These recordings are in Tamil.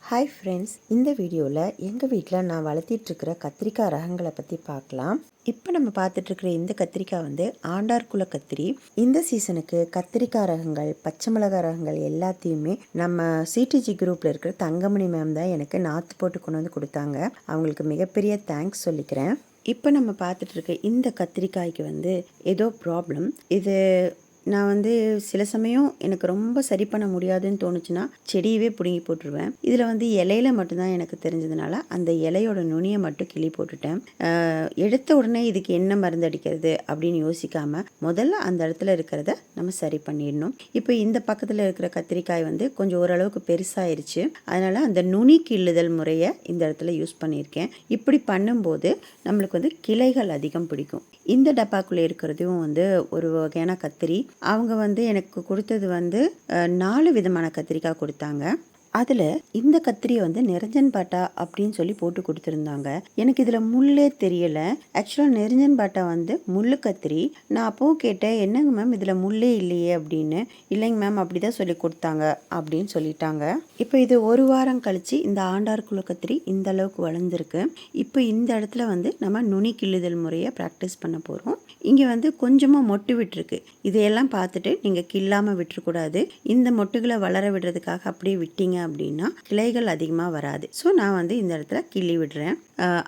ஹாய் ஃப்ரெண்ட்ஸ், இந்த வீடியோவில் எங்கள் வீட்டில் நான் வளர்த்திட்ருக்கிற கத்திரிக்காய் ரகங்களை பற்றி பார்க்கலாம். இப்போ நம்ம பார்த்துட்ருக்கிற இந்த கத்திரிக்காய் ஆண்டார் குல கத்திரி. இந்த சீசனுக்கு கத்திரிக்காய் ரகங்கள், பச்சை மிளகாய் ரகங்கள் எல்லாத்தையுமே நம்ம சிடிஜி குரூப்பில் இருக்கிற தங்கமணி மேம் தான் எனக்கு நாற்று போட்டு கொண்டு வந்து கொடுத்தாங்க. அவங்களுக்கு மிகப்பெரிய தேங்க்ஸ் சொல்லிக்கிறேன். இப்போ நம்ம பார்த்துட்ருக்க இந்த கத்திரிக்காய்க்கு ஏதோ ப்ராப்ளம். இது நான் சில சமயம் எனக்கு ரொம்ப சரி பண்ண முடியாதுன்னு தோணுச்சுன்னா செடியவே பிடுங்கி போட்டுருவேன். இதில் இலையில மட்டும்தான் எனக்கு தெரிஞ்சதுனால அந்த இலையோட நுனியை மட்டும் கிள்ளி போட்டுட்டேன். எடுத்த உடனே இதுக்கு என்ன மருந்து அடிக்கிறது அப்படின்னு யோசிக்காம முதல்ல அந்த இடத்துல இருக்கிறத நம்ம சரி பண்ணிடணும். இப்போ இந்த பக்கத்தில் இருக்கிற கத்திரிக்காய் கொஞ்சம் ஓரளவுக்கு பெருசாயிருச்சு. அதனால அந்த நுனி கிள்ளுதல் முறையை இந்த இடத்துல யூஸ் பண்ணியிருக்கேன். இப்படி பண்ணும்போது நம்மளுக்கு கிளைகள் அதிகம் பிடிக்கும். இந்த டப்பாக்குள்ளே இருக்கிறதும் ஒரு வகையான கத்திரி. அவங்க எனக்கு கொடுத்தது 4 விதமான கத்திரிக்காய் கொடுத்தாங்க. அதில் இந்த கத்திரியை நிரஞ்சன் பாட்டா அப்படின்னு சொல்லி போட்டு கொடுத்துருந்தாங்க. எனக்கு இதில் முள்ளே தெரியலை. ஆக்சுவலாக நிரஞ்சன் பாட்டா முள்ளு கத்திரி. நான் அப்போவும் கேட்டேன், என்னங்க மேம் இதில் முள்ளே இல்லையே அப்படின்னு. இல்லைங்க மேம், அப்படி தான் சொல்லி கொடுத்தாங்க அப்படின்னு சொல்லிட்டாங்க. இப்போ இது ஒரு வாரம் கழித்து இந்த ஆண்டார் குல கத்திரி இந்த அளவுக்கு வளர்ந்துருக்கு. இப்போ இந்த இடத்துல நம்ம நுனி கிள்ளுதல் முறையை ப்ராக்டிஸ் பண்ண போகிறோம். இங்கே கொஞ்சமாக மொட்டு விட்டுருக்கு. இதையெல்லாம் பார்த்துட்டு நீங்கள் கில்லாமல் விட்டுறக்கூடாது. இந்த மொட்டுகளை வளர விடுறதுக்காக அப்படியே விட்டீங்க அப்படின்னா கிளைகள் அதிகமாக வராது. ஸோ நான் இந்த இடத்துல கிள்ளி விடுறேன்.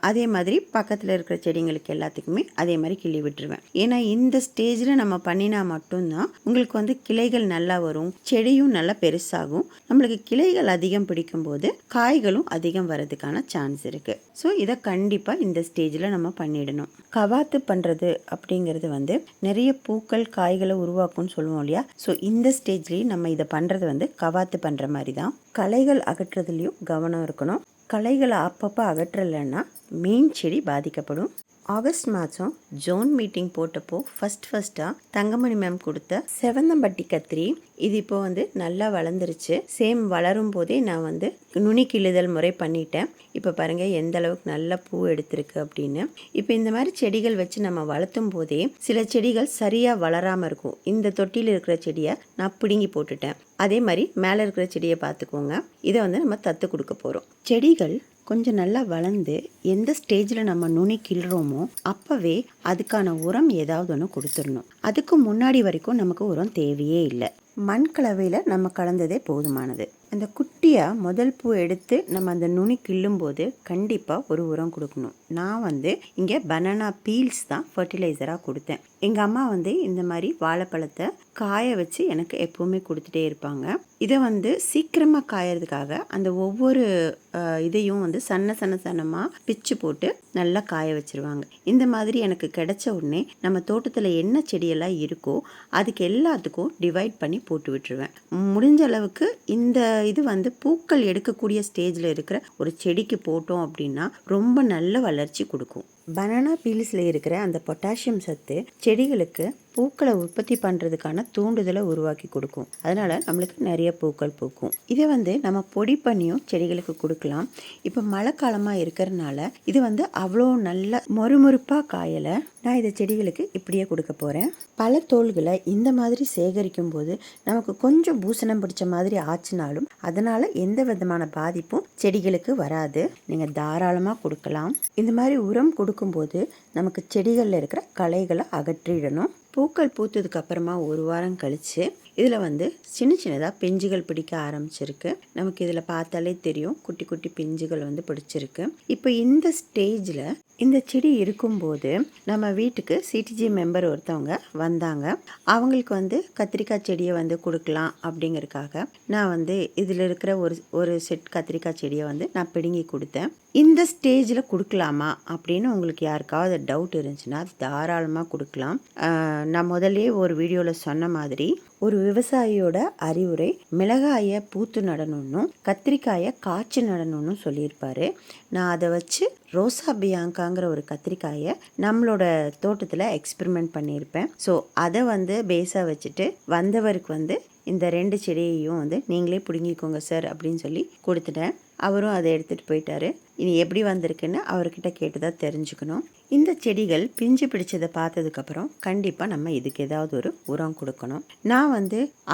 அதே மாதிரி பக்கத்தில் இருக்கிற செடிங்களுக்கு எல்லாத்துக்குமே அதே மாதிரி கிள்ளி விட்டுருவேன். ஏன்னா இந்த ஸ்டேஜில் நம்ம பண்ணினா மட்டும்தான் உங்களுக்கு கிளைகள் நல்லா வரும், செடியும் நல்லா பெருசாகும். நம்மளுக்கு கிளைகள் அதிகம் பிடிக்கும் போது காய்களும் அதிகம் வர்றதுக்கான சான்ஸ் இருக்கு. ஸோ இதை கண்டிப்பாக இந்த ஸ்டேஜில் நம்ம பண்ணிடணும். கவாத்து பண்ணுறது அப்படிங்கிறது நிறைய பூக்கள் காய்களை உருவாக்கும்னு சொல்லுவோம் இல்லையா. ஸோ இந்த ஸ்டேஜ்லேயும் நம்ம இதை பண்ணுறது கவாத்து பண்ணுற மாதிரி தான். களைகள் அகற்றுறதுலையும் கவனம் இருக்கணும். களைகளை அப்பப்போ அகற்றலைன்னா மெயின் செடி பாதிக்கப்படும். ஆகஸ்ட் மாதம் ஜோன் மீட்டிங் போட்டப்போ ஃபஸ்ட்டாக தங்கமணி மேம் கொடுத்த செவந்தம்பட்டி கத்திரி இது இப்போ நல்லா வளர்ந்துருச்சு. சேம் வளரும் போதே நான் நுனி கிள்ளுதல் முறை பண்ணிட்டேன். இப்போ பாருங்கள் எந்த அளவுக்கு நல்ல பூ எடுத்திருக்கு அப்படின்னு. இப்போ இந்த மாதிரி செடிகள் வச்சு நம்ம வளர்த்தும் போதே சில செடிகள் சரியாக வளராமல் இருக்கும். இந்த தொட்டியில் இருக்கிற செடியை நான் பிடுங்கி போட்டுட்டேன். அதே மாதிரி மேலே இருக்கிற செடியை பார்த்துக்கோங்க. இதை நம்ம தத்து கொடுக்க போகிறோம். செடிகள் கொஞ்சம் நல்லா வளர்ந்து எந்த ஸ்டேஜில் நம்ம நுனி கிள்றோமோ அப்போவே அதுக்கான உரம் ஏதாவது ஒன்று கொடுத்துடணும். அதுக்கு முன்னாடி வரைக்கும் நமக்கு உரம் தேவையே இல்லை. மண் கலவையில் நம்ம கலந்ததே போதுமானது. அந்த குட்டியாக முதல் பூ எடுத்து நம்ம அந்த நுனி கிள்ளும்போது கண்டிப்பாக ஒரு உரம் கொடுக்கணும். நான் இங்கே பனானா பீல்ஸ் தான் ஃபர்டிலைசராக கொடுத்தேன். எங்கள் அம்மா இந்த மாதிரி வாழைப்பழத்தை காய வச்சு எனக்கு எப்போவுமே கொடுத்துட்டே இருப்பாங்க. இதை சீக்கிரமாக காயறதுக்காக அந்த ஒவ்வொரு இதையும் சன்னமாக பிச்சு போட்டு நல்லா காய வச்சிருவாங்க. இந்த மாதிரி எனக்கு கிடைச்ச உடனே நம்ம தோட்டத்தில் என்ன செடியெல்லாம் இருக்கோ அதுக்கு எல்லாத்துக்கும் டிவைட் பண்ணி போட்டு விட்டுருவேன். முடிஞ்ச அளவுக்கு இந்த இது பூக்கள் எடுக்கக்கூடிய ஸ்டேஜில் இருக்கிற ஒரு செடிக்கு போட்டோம் அப்படின்னா ரொம்ப நல்ல வளர்ச்சி கொடுக்கும். பனானா பீல்ஸில் இருக்கிற அந்த பொட்டாசியம் சத்து செடிகளுக்கு பூக்களை உற்பத்தி பண்ணுறதுக்கான தூண்டுதலை உருவாக்கி கொடுக்கும். அதனால் நம்மளுக்கு நிறைய பூக்கள் பூக்கும். இதை நம்ம பொடி பண்ணியும் செடிகளுக்கு கொடுக்கலாம். இப்போ மழை காலமாக இருக்கிறதுனால இது அவ்வளோ நல்ல மொறுமொறுப்பாக காயலை. நான் இதை செடிகளுக்கு இப்படியே கொடுக்க போகிறேன். பல தோள்களை இந்த மாதிரி சேகரிக்கும் போது நமக்கு கொஞ்சம் பூசணம் பிடிச்ச மாதிரி ஆச்சுனாலும் அதனால் எந்த விதமான பாதிப்பும் செடிகளுக்கு வராது. நீங்கள் தாராளமாக கொடுக்கலாம். இந்த மாதிரி உரம் கொடுக்கும்போது நமக்கு செடிகளில் இருக்கிற களைகளை அகற்றிடணும். பூக்கள் பூத்ததுக்கு அப்புறமா ஒரு வாரம் கழித்து இதில் சின்னதாக பிஞ்சுகள் பிடிக்க ஆரம்பிச்சிருக்கு. நமக்கு இதில் பார்த்தாலே தெரியும் குட்டி குட்டி பிஞ்சுகள் பிடிச்சிருக்கு. இப்போ இந்த ஸ்டேஜில் இந்த செடி இருக்கும்போது நம்ம வீட்டுக்கு சிடிஜி மெம்பர் ஒருத்தவங்க வந்தாங்க. அவங்களுக்கு கத்திரிக்காய் செடியை கொடுக்கலாம் அப்படிங்கிறதுக்காக நான் இதில் இருக்கிற ஒரு செட் கத்திரிக்காய் செடியை நான் பிடுங்கி கொடுத்தேன். இந்த ஸ்டேஜில் கொடுக்கலாமா அப்படின்னு உங்களுக்கு யாருக்காவது டவுட் இருந்துச்சுன்னா தாராளமாக கொடுக்கலாம். நான் முதல்ல ஒரு வீடியோவில் சொன்ன மாதிரி ஒரு விவசாயியோட அறிவுரை மிளகாயை பூத்து நடணும்னு கத்திரிக்காயை காய்ச்சி நடணும்னு சொல்லியிருப்பாரு. நான் அதை வச்சு ரோசா பியாங்காங்கிற ஒரு கத்திரிக்காயை நம்மளோட தோட்டத்தில் எக்ஸ்பெரிமெண்ட் பண்ணியிருப்பேன். ஸோ அதை பேஸாக வச்சுட்டு வந்தவருக்கு இந்த 2 செடியையும் நீங்களே பிடுங்கிக்கோங்க சார் அப்படின்னு சொல்லி கொடுத்துட்டேன். அவரும் அதை எடுத்துகிட்டு போயிட்டாரு. இனி எப்படி வந்திருக்குன்னு அவர்கிட்ட கேட்டு தான் தெரிஞ்சுக்கணும். இந்த செடிகள் பிஞ்சு பிடிச்சதை பார்த்ததுக்கப்புறம் கண்டிப்பாக நம்ம இதுக்கு ஏதாவது ஒரு உரம் கொடுக்கணும். நான்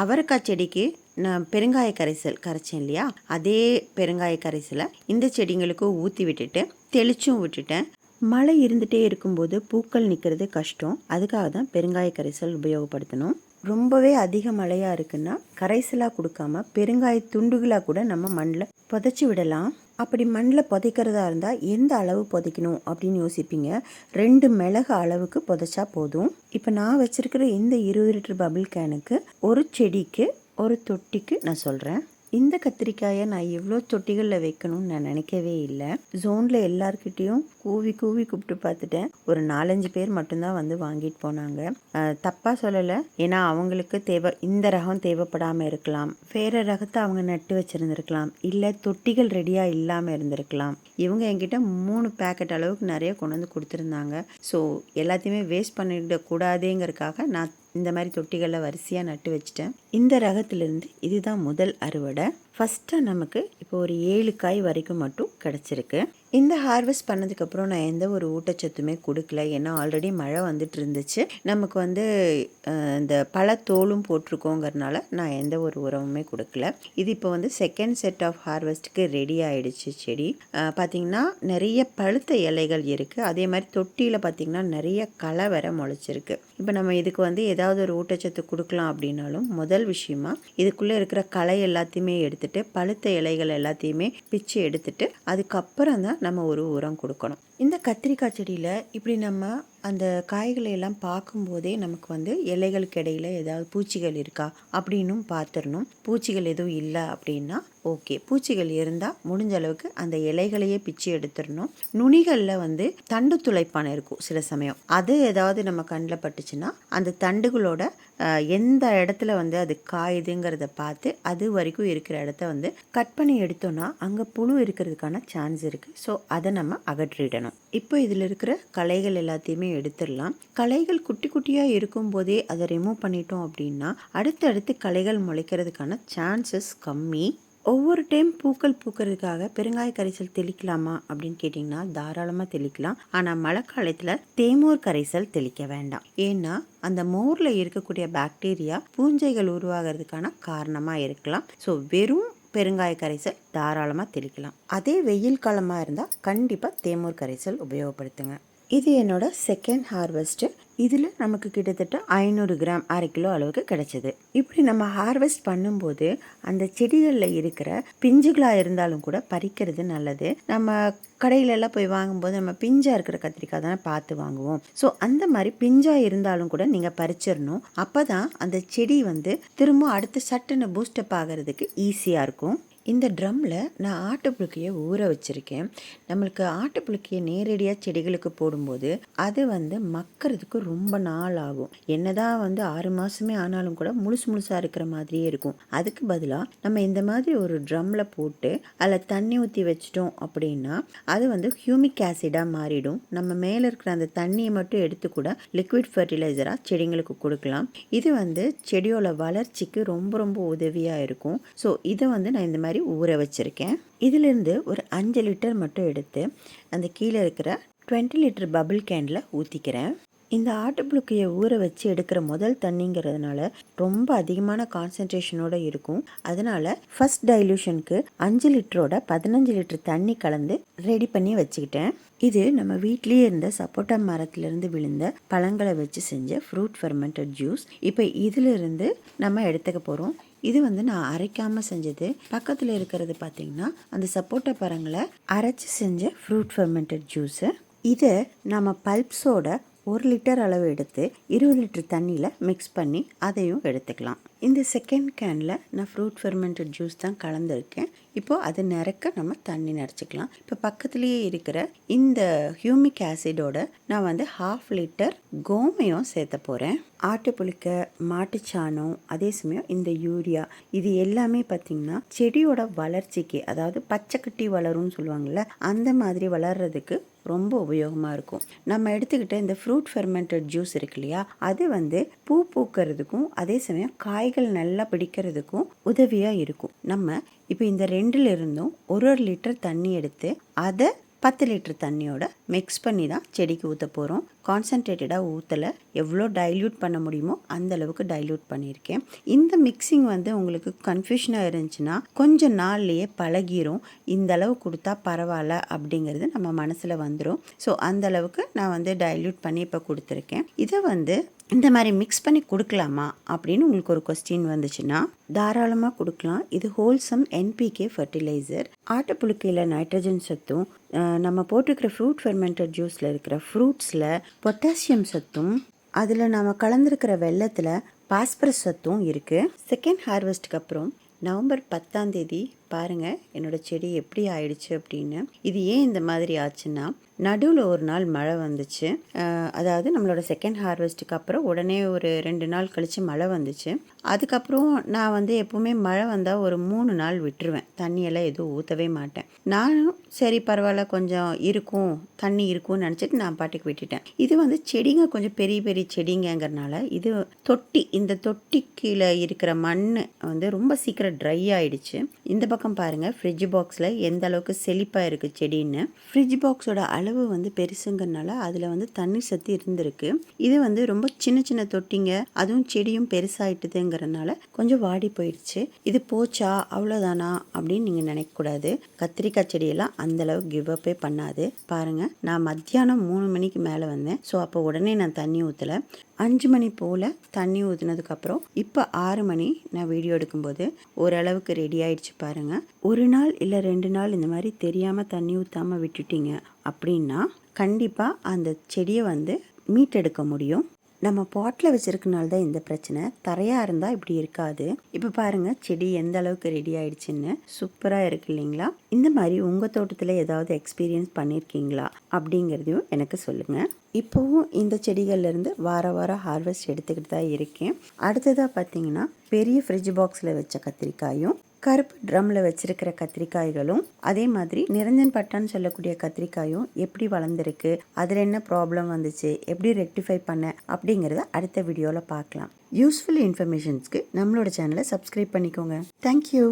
அவரைக்காய் செடிக்கு நான் பெருங்காய கரைசல் கரைச்சேன் இல்லையா, அதே பெருங்காய கரைசலை இந்த செடிங்களுக்கு ஊற்றி விட்டுட்டு தெளிச்சும் விட்டுட்டேன். மழை இருந்துகிட்டே இருக்கும்போது பூக்கள் நிற்கிறது கஷ்டம், அதுக்காக தான் பெருங்காய கரைசல் உபயோகப்படுத்தணும். ரொம்பவே அதிக மழையாக இருக்குன்னா கரைசலாக கொடுக்காம பெருங்காய துண்டுகளாக கூட நம்ம மண்ணில் புதைச்சி விடலாம். அப்படி மண்ணில் புதைக்கிறதா இருந்தால் எந்த அளவு புதைக்கணும் அப்படின்னு யோசிப்பீங்க. 2 மிளகு அளவுக்கு புதைச்சா போதும். இப்போ நான் வச்சுருக்கிற இந்த 20 லிட்டர் பபிள் கேனுக்கு ஒரு செடிக்கு ஒரு தொட்டிக்கு நான் சொல்கிறேன். இந்த கத்திரிக்காயை நான் எவ்வளோ தொட்டிகளில் வைக்கணும்னு நான் நினைக்கவே இல்லை. ஜோனில் எல்லார்கிட்டேயும் கூவி கூப்பிட்டு பார்த்துட்டேன். ஒரு 4-5 பேர் மட்டும்தான் வந்து வாங்கிட்டு போனாங்க. தப்பாக சொல்லலை, ஏன்னா அவங்களுக்கு இந்த ரகம் தேவைப்படாமல் இருக்கலாம், வேறு ரகத்தை அவங்க நட்டு வச்சுருந்துருக்கலாம், இல்லை தொட்டிகள் ரெடியாக இல்லாமல் இருந்திருக்கலாம். இவங்க என்கிட்ட 3 பேக்கெட் அளவுக்கு நிறைய கொண்டு வந்து கொடுத்துருந்தாங்க. ஸோ எல்லாத்தையுமே வேஸ்ட் பண்ணிடக்கூடாதுங்கிறதுக்காக நான் இந்த மாதிரி தொட்டிகளில் வரிசையாக நட்டு வச்சுட்டேன். இந்த ரகத்திலிருந்து இதுதான் முதல் அறுவடை. ஃபஸ்ட்டாக நமக்கு இப்போ ஒரு 7 காய் வரைக்கும் மட்டும் கிடச்சிருக்கு. இந்த ஹார்வெஸ்ட் பண்ணதுக்கப்புறம் நான் எந்த ஒரு ஊட்டச்சத்துமே கொடுக்கல, ஏன்னா ஆல்ரெடி மழை வந்துட்டு இருந்துச்சு. நமக்கு வந்து இந்த பழத்தோலும் போட்டிருக்கோங்கிறதுனால நான் எந்த ஒரு உரமுமே கொடுக்கல. இது இப்போ வந்து செகண்ட் செட் ஆஃப் ஹார்வெஸ்ட்டுக்கு ரெடி ஆகிடுச்சு. செடி பார்த்திங்கன்னா நிறைய பழுத்த இலைகள் இருக்குது. அதே மாதிரி தொட்டியில் பார்த்திங்கன்னா நிறைய களை வர முளைச்சிருக்கு. இப்போ நம்ம இதுக்கு வந்து ஏதாவது ஒரு ஊட்டச்சத்து கொடுக்கலாம் அப்படின்னாலும் முதல் விஷயமா இதுக்குள்ளே இருக்கிற களை எல்லாத்தையுமே எடுத்துட்டு பழுத்த இலைகள் எல்லாத்தையுமே பிச்சு எடுத்துட்டு அதுக்கப்புறம் தான் நம்ம ஒரு உரம் கொடுக்கணும். இந்த கத்திரிக்காய் செடியில் இப்படி நம்ம அந்த காய்களை எல்லாம் பார்க்கும்போதே நமக்கு வந்து இலைகளுக்கு இடையில ஏதாவது பூச்சிகள் இருக்கா அப்படின்னும் பார்த்துடணும். பூச்சிகள் எதுவும் இல்லை அப்படின்னா ஓகே. பூச்சிகள் இருந்தால் முடிஞ்ச அளவுக்கு அந்த இலைகளையே பிச்சு எடுத்துடணும். நுனிகளில் வந்து தண்டு துளைப்பான இருக்கும் சில சமயம், அது ஏதாவது நம்ம கண்ணில் பட்டுச்சுன்னா அந்த தண்டுகளோட எந்த இடத்துல வந்து அது காயுதுங்கிறத பார்த்து அது வரைக்கும் இருக்கிற இடத்த வந்து கட் பண்ணி எடுத்தோன்னா அங்கே புழு இருக்கிறதுக்கான சான்ஸ் இருக்குது. ஸோ அதை நம்ம அகற்றிடணும். இப்போ இதில் இருக்கிற களைகள் எல்லாத்தையுமே எடுத்துடலாம். களைகள் குட்டி குட்டியாக இருக்கும்போதே அதை ரிமூவ் பண்ணிட்டோம் அப்படின்னா அடுத்தடுத்து களைகள் முளைக்கிறதுக்கான சான்சஸ் கம்மி. ஒவ்வொரு டைம் பூக்கள் பூக்கிறதுக்காக பெருங்காய கரைசல் தெளிக்கலாமா அப்படின்னு கேட்டிங்கன்னா தாராளமாக தெளிக்கலாம். ஆனால் மழை காலத்தில் தேமோர் கரைசல் தெளிக்க வேண்டாம். ஏன்னா அந்த மோரில் இருக்கக்கூடிய பாக்டீரியா பூஞ்சைகள் உருவாகிறதுக்கான காரணமாக இருக்கலாம். ஸோ வெறும் பெருங்காய கரைசல் தாராளமாக தெளிக்கலாம். அதே வெயில் காலமாக இருந்தால் கண்டிப்பாக தேமோர் கரைசல் உபயோகப்படுத்துங்க. இது என்னோட செகண்ட் ஹார்வெஸ்ட்டு. இதில் நமக்கு கிட்டத்தட்ட 500 கிராம் 1/2 கிலோ அளவுக்கு கிடச்சிது. இப்படி நம்ம ஹார்வெஸ்ட் பண்ணும்போது அந்த செடிகளில் இருக்கிற பிஞ்சுகளாக இருந்தாலும் கூட பறிக்கிறது நல்லது. நம்ம கடையிலெல்லாம் போய் வாங்கும்போது நம்ம பிஞ்சாக இருக்கிற கத்திரிக்காய் தானே பார்த்து வாங்குவோம். ஸோ அந்த மாதிரி பிஞ்சாக இருந்தாலும் கூட நீங்கள் பறிச்சிடணும். அப்போ தான் அந்த செடி வந்து திரும்ப அடுத்து சட்டுன்னு பூஸ்டப் ஆகிறதுக்கு ஈஸியாக இருக்கும். இந்த ட்ரம்மில் நான் ஆட்டுப்புழுக்கையை ஊற வச்சுருக்கேன். நம்மளுக்கு ஆட்டுப்புழுக்கையை நேரடியாக செடிகளுக்கு போடும்போது அது வந்து மக்கிறதுக்கு ரொம்ப நாள் ஆகும். என்னதான் வந்து 6 மாதமே ஆனாலும் கூட முழுசாக இருக்கிற மாதிரியே இருக்கும். அதுக்கு பதிலாக நம்ம இந்த மாதிரி ஒரு ட்ரம்மில் போட்டு அதில் தண்ணி ஊற்றி வச்சிட்டோம் அப்படின்னா அது வந்து ஹியூமிக் ஆசிடாக மாறிடும். நம்ம மேலே இருக்கிற அந்த தண்ணியை மட்டும் எடுத்து கூட லிக்விட் ஃபர்டிலைசராக செடிங்களுக்கு கொடுக்கலாம். இது வந்து செடியோட வளர்ச்சிக்கு ரொம்ப ரொம்ப உதவியாக இருக்கும். ஸோ இதை வந்து நான் இந்த மாதிரி ஊற வச்சுருக்கேன். இதிலிருந்து ஒரு 5 லிட்டர் மட்டும் எடுத்து அந்த கீழே இருக்கிற 20 லிட்டர் பபிள் கேனில் ஊற்றிக்கிறேன். இந்த ஆட்டுப்புழுக்கையை ஊற வச்சு எடுக்கிற முதல் தண்ணிங்கிறதுனால ரொம்ப அதிகமான கான்சன்ட்ரேஷனோடு இருக்கும். அதனால் ஃபர்ஸ்ட் டைல்யூஷனுக்கு 5 லிட்டரோட 15 லிட்டர் தண்ணி கலந்து ரெடி பண்ணி வச்சுக்கிட்டேன். இது நம்ம வீட்லேயே இருந்த சப்போட்டா மரத்துலேருந்து விழுந்த பழங்களை வச்சு செஞ்ச ஃப்ரூட் ஃபெர்மெண்டட் ஜூஸ். இப்போ இதிலிருந்து நம்ம எடுத்துக்க போகிறோம். இது வந்து நான் அரைக்காமல் செஞ்சது. பக்கத்தில் இருக்கிறது பார்த்திங்கன்னா அந்த சப்போட்டா பழங்களை அரைச்சி செஞ்ச ஃப்ரூட் ஃபெர்மெண்டட் ஜூஸு. இதை நம்ம பல்ப்ஸோட 1 லிட்டர் அளவு எடுத்து 20 லிட்டர் தண்ணியில் மிக்ஸ் பண்ணி அதையும் எடுத்துக்கலாம். இந்த செகண்ட் கேனில் நான் ஃப்ரூட் ஃபெர்மெண்டட் ஜூஸ் தான் கலந்துருக்கேன். இப்போது அது நிறக்க நம்ம தண்ணி நிறச்சிக்கலாம். இப்போ பக்கத்துலேயே இருக்கிற இந்த ஹியூமிக் ஆசிடோட நான் வந்து 1/2 லிட்டர் கோமயம் சேர்த்த போகிறேன். ஆட்டுப்புழுக்க, மாட்டுச்சாணம், அதே சமயம் இந்த யூரியா, இது எல்லாமே பார்த்திங்கன்னா செடியோட வளர்ச்சிக்கு, அதாவது பச்சைக்கட்டி வளரும்னு சொல்லுவாங்கள்ல, அந்த மாதிரி வளர்கிறதுக்கு ரொம்ப உபயோகமாக இருக்கும். நம்ம எடுத்துக்கிட்ட இந்த ஃப்ரூட் ஃபெர்மெண்டட் ஜூஸ் இருக்கு இல்லையா, அது வந்து பூ பூக்கிறதுக்கும் அதே சமயம் காய்கள் நல்லா பிடிக்கிறதுக்கும் உதவியாக இருக்கும். நம்ம இப்போ இந்த 2ல் இருந்தும் 1 லிட்டர் தண்ணி எடுத்து அதை 10 லிட்டர் தண்ணியோட மிக்ஸ் பண்ணி தான் செடிக்கு ஊற்ற போகிறோம். கான்சன்ட்ரேட்டடாக ஊற்றலை. எவ்வளோ டைல்யூட் பண்ண முடியுமோ அந்த அளவுக்கு டைல்யூட் பண்ணியிருக்கேன். இந்த மிக்சிங் வந்து உங்களுக்கு கன்ஃபியூஷனாக இருந்துச்சுன்னா கொஞ்சம் நாள்லேயே பழகிரும். இந்த அளவு கொடுத்தா பரவாயில்ல அப்படிங்கிறது நம்ம மனசில் வந்துடும். ஸோ அந்த அளவுக்கு நான் வந்து டைல்யூட் பண்ணி இப்போ கொடுத்துருக்கேன். இதை வந்து இந்த மாதிரி மிக்ஸ் பண்ணி கொடுக்கலாமா அப்படின்னு உங்களுக்கு ஒரு கொஸ்டின் வந்துச்சுன்னா தாராளமாக கொடுக்கலாம். இது ஹோல்சம் என்பிகே ஃபர்டிலைசர். ஆட்டுப்புழுக்கையில் நைட்ரஜன் சத்தும் நம்ம போட்டுக்கிற ஃப்ரூட் ஃபெர்மெண்டட் ஜூஸில் இருக்கிற ஃப்ரூட்ஸில் பொட்டாசியம் சத்தும் அதில் நம்ம கலந்துருக்கிற வெள்ளத்தில் பாஸ்பரஸ் சத்தும் இருக்குது. செகண்ட் ஹார்வெஸ்ட்டுக்கு அப்புறம் நவம்பர் 10 பாருங்கள் என்னோடய செடி எப்படி ஆயிடுச்சு அப்படின்னு. இது ஏன் இந்த மாதிரி ஆச்சுன்னா, நடுவில் ஒரு நாள் மழை வந்துச்சு. அதாவது நம்மளோட செகண்ட் ஹார்வெஸ்ட்டுக்கு அப்புறம் உடனே ஒரு 2 நாள் கழித்து மழை வந்துச்சு. அதுக்கப்புறம் நான் வந்து எப்போவுமே மழை வந்தால் ஒரு 3 நாள் விட்டுருவேன். தண்ணியெல்லாம் எதுவும் ஊற்றவே மாட்டேன். நானும் சரி பரவாயில்ல கொஞ்சம் இருக்கும் தண்ணி இருக்கும்னு நினச்சிட்டு நான் பாட்டுக்கு விட்டுட்டேன். இது வந்து செடிங்க கொஞ்சம் பெரிய பெரிய செடிங்கிறனால இது இந்த தொட்டி கீழே இருக்கிற மண் வந்து ரொம்ப சீக்கிரம் ட்ரை ஆகிடுச்சு. இந்த பக்கம் பாருங்கள் ஃப்ரிட்ஜ் பாக்ஸில் எந்த அளவுக்கு செழிப்பாக இருக்குது செடின்னு. ஃப்ரிட்ஜ் பாக்ஸோட அளவு வந்து பெருசுங்கிறனால அதில் வந்து தண்ணி சத்து இருந்திருக்கு. இது வந்து ரொம்ப சின்ன சின்ன தொட்டிங்க, அதுவும் செடியும் பெருசாயிட்டுதுங்கிறனால கொஞ்சம் வாடி போயிடுச்சு. இது போச்சா அவ்வளோதானா அப்படின்னு நீங்கள் நினைக்கக்கூடாது. கத்திரிக்காய் செடியெல்லாம் அந்தளவு கிவ் அப்பே பண்ணாது. பாருங்கள் நான் மத்தியானம் 3 மணிக்கு மேலே வந்தேன். ஸோ அப்போ உடனே நான் தண்ணி ஊற்றலை. 5 மணி போல் தண்ணி ஊற்றினதுக்கப்புறம் இப்போ 6 மணி நான் வீடியோ எடுக்கும்போது ஓரளவுக்கு ரெடி ஆகிடுச்சு பாருங்கள். ஒரு நாள் இல்லை 2 நாள் இந்த மாதிரி தெரியாமல் தண்ணி ஊற்றாமல் விட்டுட்டீங்க அப்படின்னா கண்டிப்பாக அந்த செடியை வந்து மீட்டெடுக்க முடியும். நம்ம பாட்டில் வச்சுருக்கனால தான் இந்த பிரச்சனை. தரையாக இருந்தால் இப்படி இருக்காது. இப்போ பாருங்கள் செடி எந்த அளவுக்கு ரெடி ஆயிடுச்சுன்னு. சூப்பராக இருக்கு இல்லைங்களா? இந்த மாதிரி உங்கள் தோட்டத்தில் ஏதாவது எக்ஸ்பீரியன்ஸ் பண்ணியிருக்கீங்களா அப்படிங்கிறதையும் எனக்கு சொல்லுங்கள். இப்போவும் இந்த செடிகள்லேருந்து வாரம் ஹார்வெஸ்ட் எடுத்துக்கிட்டு தான் இருக்கேன். அடுத்ததாக பார்த்தீங்கன்னா பெரிய ஃப்ரிட்ஜ் பாக்ஸில் வச்ச கத்திரிக்காயும் கருப்பு ட்ரம்மில் வச்சிருக்கிற கத்திரிக்காய்களும் அதே மாதிரி நிரஞ்சன் பட்டான்னு சொல்லக்கூடிய கத்திரிக்காயும் எப்படி வளர்ந்துருக்கு, அதில் என்ன ப்ராப்ளம் வந்துச்சு, எப்படி ரெக்டிஃபை பண்ண அப்படிங்கிறத அடுத்த வீடியோவில் பார்க்கலாம். யூஸ்ஃபுல் இன்ஃபர்மேஷன்ஸ்க்கு நம்மளோட சேனலை சப்ஸ்கிரைப் பண்ணிக்கோங்க. தேங்க்யூ.